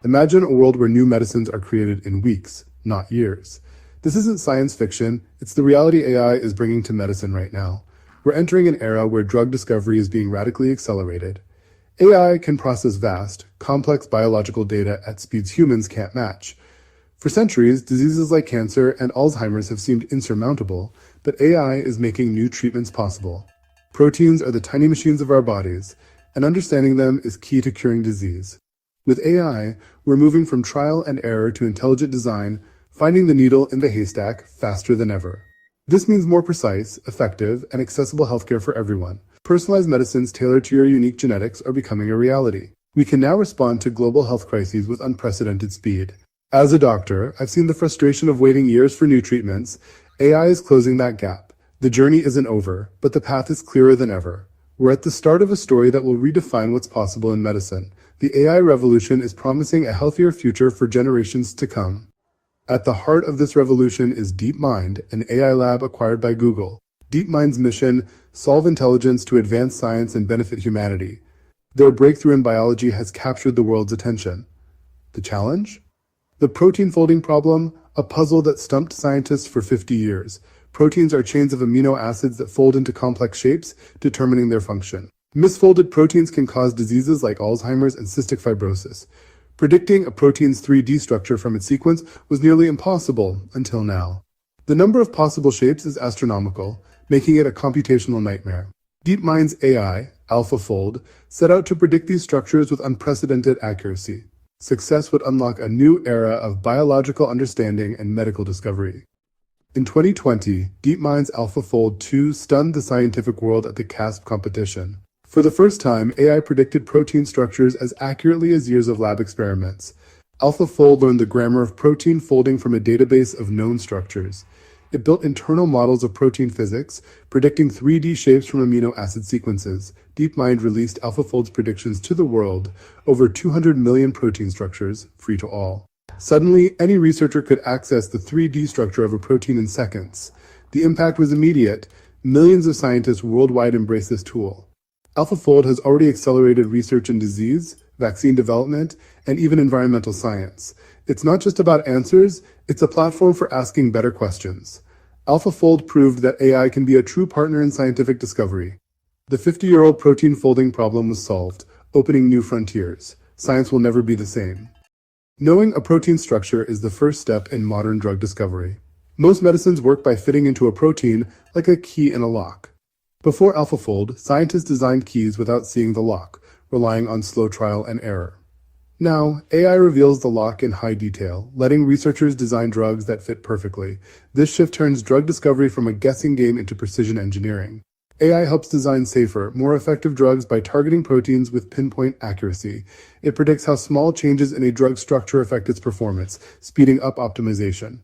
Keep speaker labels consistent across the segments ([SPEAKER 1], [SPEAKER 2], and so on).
[SPEAKER 1] Imagine a world where new medicines are created in weeks, not years. This isn't science fiction, it's the reality AI is bringing to medicine right now. We're entering an era where drug discovery is being radically accelerated. AI can process vast, complex biological data at speeds humans can't match. For centuries, diseases like cancer and Alzheimer's have seemed insurmountable, but AI is making new treatments possible. Proteins are the tiny machines of our bodies, and understanding them is key to curing disease. With AI, we're moving from trial and error to intelligent design, finding the needle in the haystack faster than ever. This means more precise, effective, and accessible healthcare for everyone. Personalized medicines tailored to your unique genetics are becoming a reality. We can now respond to global health crises with unprecedented speed. As a doctor, I've seen the frustration of waiting years for new treatments. AI is closing that gap. The journey isn't over, but the path is clearer than ever. We're at the start of a story that will redefine what's possible in medicine. The AI revolution is promising a healthier future for generations to come. At the heart of this revolution is DeepMind, an AI lab acquired by Google. DeepMind's mission: solve intelligence to advance science and benefit humanity. Their breakthrough in biology has captured the world's attention. The challenge? The protein folding problem, a puzzle that stumped scientists for 50 years. Proteins are chains of amino acids that fold into complex shapes, determining their function. Misfolded proteins can cause diseases like Alzheimer's and cystic fibrosis. Predicting a protein's 3D structure from its sequence was nearly impossible until now. The number of possible shapes is astronomical, making it a computational nightmare. DeepMind's AI, AlphaFold, set out to predict these structures with unprecedented accuracy. Success would unlock a new era of biological understanding and medical discovery. In 2020, DeepMind's AlphaFold 2 stunned the scientific world at the CASP competition. For the first time, AI predicted protein structures as accurately as years of lab experiments. AlphaFold learned the grammar of protein folding from a database of known structures. It built internal models of protein physics, predicting 3D shapes from amino acid sequences. DeepMind released AlphaFold's predictions to the world, over 200 million protein structures, free to all. Suddenly, any researcher could access the 3D structure of a protein in seconds. The impact was immediate. Millions of scientists worldwide embraced this tool. AlphaFold has already accelerated research in disease, vaccine development, and even environmental science. It's not just about answers, it's a platform for asking better questions. AlphaFold proved that AI can be a true partner in scientific discovery. The 50-year-old protein folding problem was solved, opening new frontiers. Science will never be the same. Knowing a protein structure is the first step in modern drug discovery. Most medicines work by fitting into a protein like a key in a lock. Before AlphaFold, scientists designed keys without seeing the lock, relying on slow trial and error. Now, AI reveals the lock in high detail, letting researchers design drugs that fit perfectly. This shift turns drug discovery from a guessing game into precision engineering. AI helps design safer, more effective drugs by targeting proteins with pinpoint accuracy. It predicts how small changes in a drug structure affect its performance, speeding up optimization.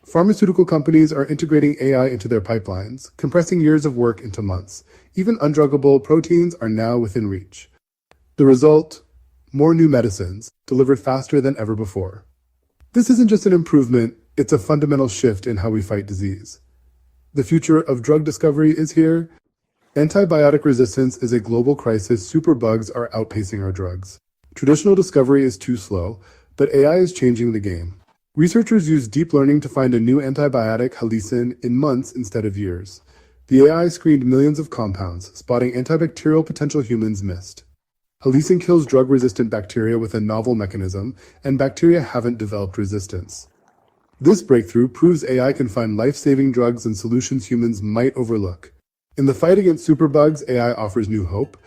[SPEAKER 1] Pharmaceutical companies are integrating AI into their pipelines, compressing years of work into months. Even undruggable proteins are now within reach. The result? More new medicines, delivered faster than ever before. This isn't just an improvement, it's a fundamental shift in how we fight disease. The future of drug discovery is here. Antibiotic resistance is a global crisis. Superbugs are outpacing our drugs. Traditional discovery is too slow, but AI is changing the game. Researchers use deep learning to find a new antibiotic, halicin, in months instead of years. The AI screened millions of compounds, spotting antibacterial potential humans missed. Halicin kills drug-resistant bacteria with a novel mechanism, and bacteria haven't developed resistance. This breakthrough proves AI can find life-saving drugs and solutions humans might overlook. In the fight against superbugs, AI offers new hope.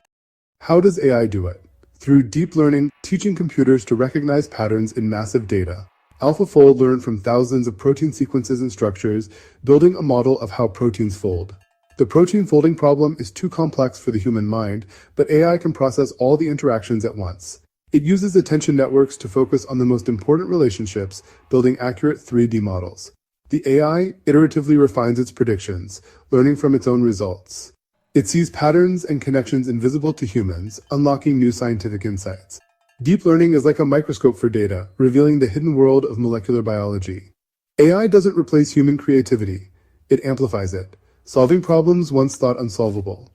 [SPEAKER 1] How does AI do it? Through deep learning, teaching computers to recognize patterns in massive data. AlphaFold learned from thousands of protein sequences and structures, building a model of how proteins fold. The protein folding problem is too complex for the human mind, but AI can process all the interactions at once. It uses attention networks to focus on the most important relationships, building accurate 3D models. The AI iteratively refines its predictions, learning from its own results. It sees patterns and connections invisible to humans, unlocking new scientific insights. Deep learning is like a microscope for data, revealing the hidden world of molecular biology. AI doesn't replace human creativity, it amplifies it, solving problems once thought unsolvable.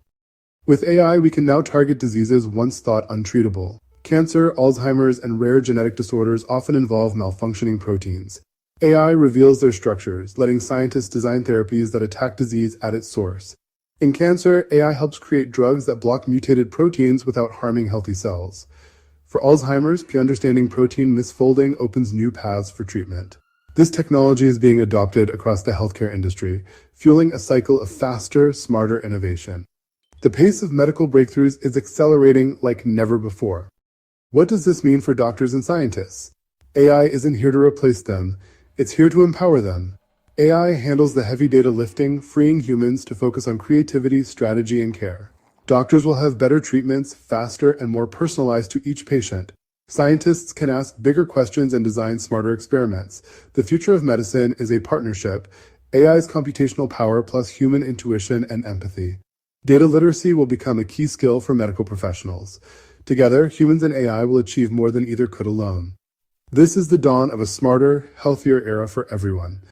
[SPEAKER 1] With AI, we can now target diseases once thought untreatable. Cancer, Alzheimer's, and rare genetic disorders often involve malfunctioning proteins. AI reveals their structures, letting scientists design therapies that attack disease at its source. In cancer, AI helps create drugs that block mutated proteins without harming healthy cells. For Alzheimer's, understanding protein misfolding opens new paths for treatment. This technology is being adopted across the healthcare industry, fueling a cycle of faster, smarter innovation. The pace of medical breakthroughs is accelerating like never before. What does this mean for doctors and scientists? AI isn't here to replace them, it's here to empower them. AI handles the heavy data lifting, freeing humans to focus on creativity, strategy, and care. Doctors will have better treatments, faster and more personalized to each patient. Scientists can ask bigger questions and design smarter experiments. The future of medicine is a partnership, AI's computational power plus human intuition and empathy. Data literacy will become a key skill for medical professionals. Together, humans and AI will achieve more than either could alone. This is the dawn of a smarter, healthier era for everyone.